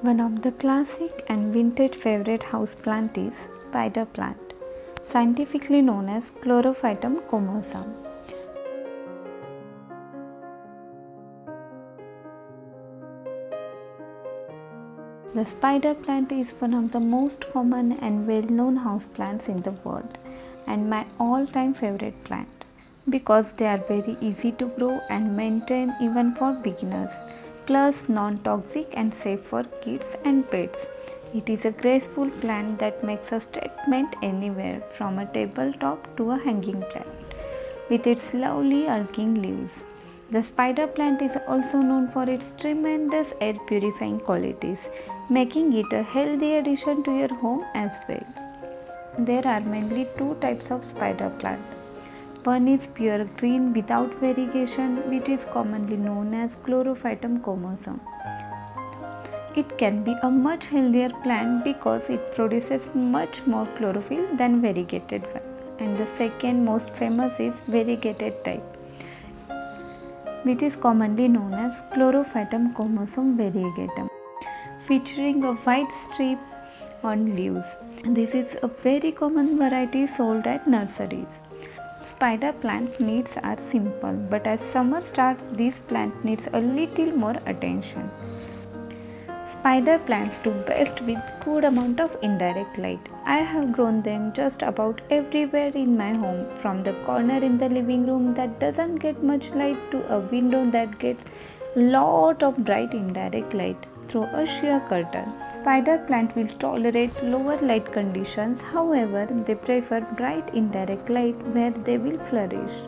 One of the classic and vintage favorite houseplant is spider plant, scientifically known as Chlorophytum comosum. The spider plant is one of the most common and well-known houseplants in the world and my all-time favorite plant because they are very easy to grow and maintain even for beginners, plus non-toxic and safe for kids and pets. It is a graceful plant that makes a statement anywhere from a tabletop to a hanging plant with its lovely arching leaves. The spider plant is also known for its tremendous air purifying qualities, making it a healthy addition to your home as well. There are mainly two types of spider plant. One is pure green without variegation, which is commonly known as Chlorophytum comosum. It can be a much healthier plant because it produces much more chlorophyll than variegated one. And the second most famous is variegated type, which is commonly known as Chlorophytum comosum variegatum, featuring a white strip on leaves. This is a very common variety sold at nurseries. Spider plant needs are simple, but as summer starts, this plant needs a little more attention. Spider plants do best with good amount of indirect light. I have grown them just about everywhere in my home, from the corner in the living room that doesn't get much light to a window that gets lot of bright indirect light through a sheer curtain. Spider plant will tolerate lower light conditions, however, they prefer bright indirect light where they will flourish.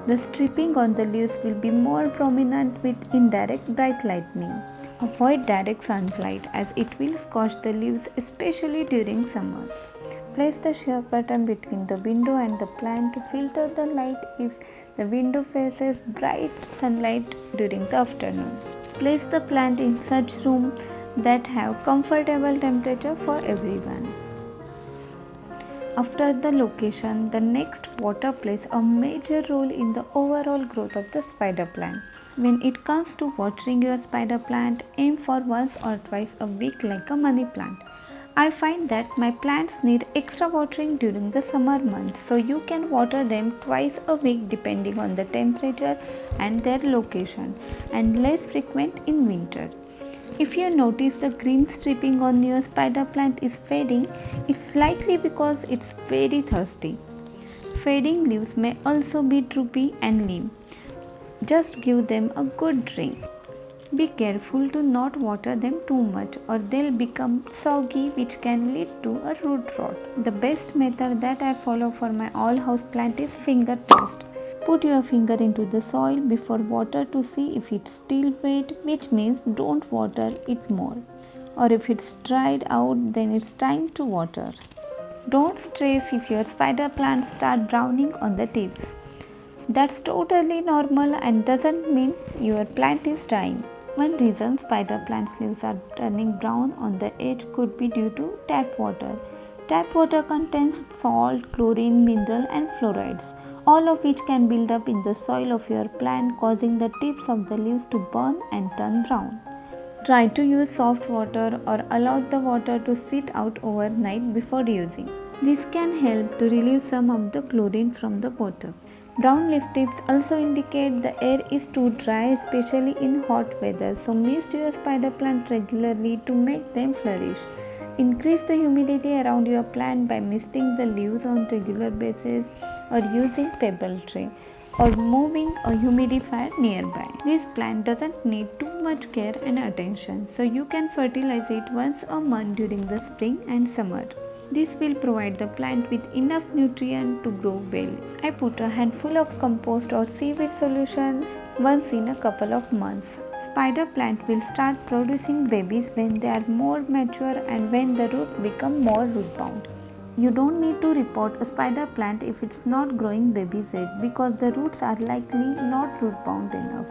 The stripping on the leaves will be more prominent with indirect bright lighting. Avoid direct sunlight as it will scorch the leaves, especially during summer. Place the sheer curtain between the window and the plant to filter the light if the window faces bright sunlight during the afternoon. Place the plant in such room that have comfortable temperature for everyone. After the location, the next water plays a major role in the overall growth of the spider plant. When it comes to watering your spider plant, aim for once or twice a week like a money plant. I find that my plants need extra watering during the summer months, so you can water them twice a week depending on the temperature and their location, and less frequent in winter. If you notice the green stripping on your spider plant is fading, it's likely because it's very thirsty. Fading leaves may also be droopy and limp. Just give them a good drink. Be careful to not water them too much or they'll become soggy, which can lead to a root rot. The best method that I follow for my all house plant is finger test. Put your finger into the soil before water to see if it's still wet, which means don't water it more. Or if it's dried out, then it's time to water. Don't stress if your spider plants start browning on the tips. That's totally normal and doesn't mean your plant is dying. One reason spider plants leaves are turning brown on the edge could be due to tap water. Tap water contains salt, chlorine, mineral and fluorides, all of which can build up in the soil of your plant, causing the tips of the leaves to burn and turn brown. Try to use soft water or allow the water to sit out overnight before using. This can help to relieve some of the chlorine from the water. Brown leaf tips also indicate the air is too dry, especially in hot weather, so mist your spider plant regularly to make them flourish. Increase the humidity around your plant by misting the leaves on regular basis or using pebble tray or moving a humidifier nearby. This plant doesn't need too much care and attention, so you can fertilize it once a month during the spring and summer. This will provide the plant with enough nutrient to grow well. I put a handful of compost or seaweed solution once in a couple of months. Spider plant will start producing babies when they are more mature and when the root become more root bound. You don't need to report a spider plant if it's not growing babies yet because the roots are likely not root bound enough.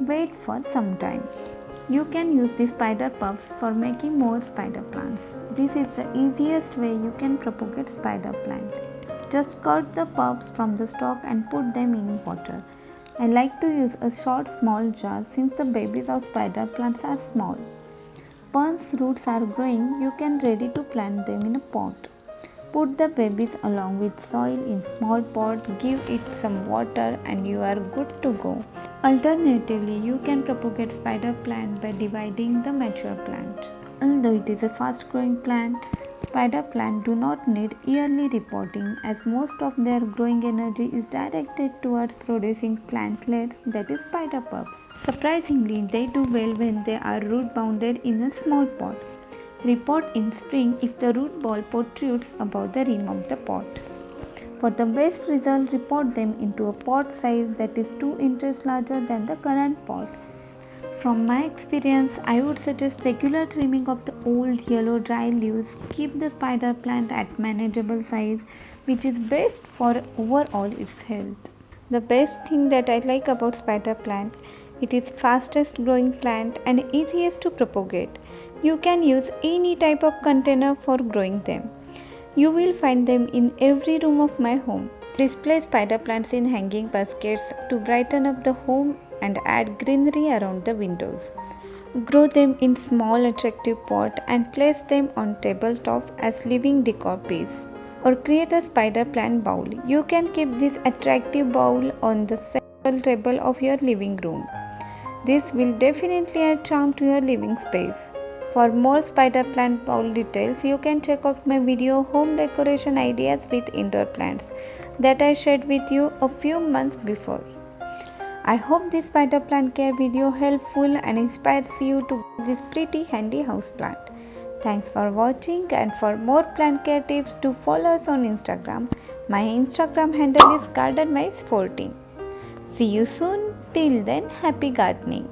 Wait for some time. You can use the spider pups for making more spider plants. This is the easiest way you can propagate spider plant. Just cut the pups from the stalk and put them in water. I like to use a short small jar since the babies of spider plants are small. once roots are growing, you can ready to plant them in a pot. Put the babies along with soil in small pot, give it some water and you are good to go. Alternatively, you can propagate spider plant by dividing the mature plant. Although it is a fast growing plant, spider plants do not need yearly repotting as most of their growing energy is directed towards producing plantlets, that is spider pups. Surprisingly, they do well when they are root bounded in a small pot. Repot in spring if the root ball protrudes above the rim of the pot. For the best result, repot them into a pot size that is 2 inches larger than the current pot. From my experience, I would suggest regular trimming of the old yellow dry leaves. Keep the spider plant at manageable size, which is best for overall its health. The best thing that I like about spider plant, it is fastest growing plant and easiest to propagate. You can use any type of container for growing them. You will find them in every room of my home. Display spider plants in hanging baskets to brighten up the home and add greenery around the windows. Grow them in small attractive pot and place them on tabletop as living decor piece. Or create a spider plant bowl. You can keep this attractive bowl on the central table of your living room. This will definitely add charm to your living space. For more spider plant bowl details, you can check out my video Home Decoration Ideas with Indoor Plants that I shared with you a few months before. I hope this spider plant care video helpful and inspires you to get this pretty handy house plant. Thanks for watching, and for more plant care tips, do follow us on Instagram. My Instagram handle is gardenmice14. See you soon. Till then, happy gardening.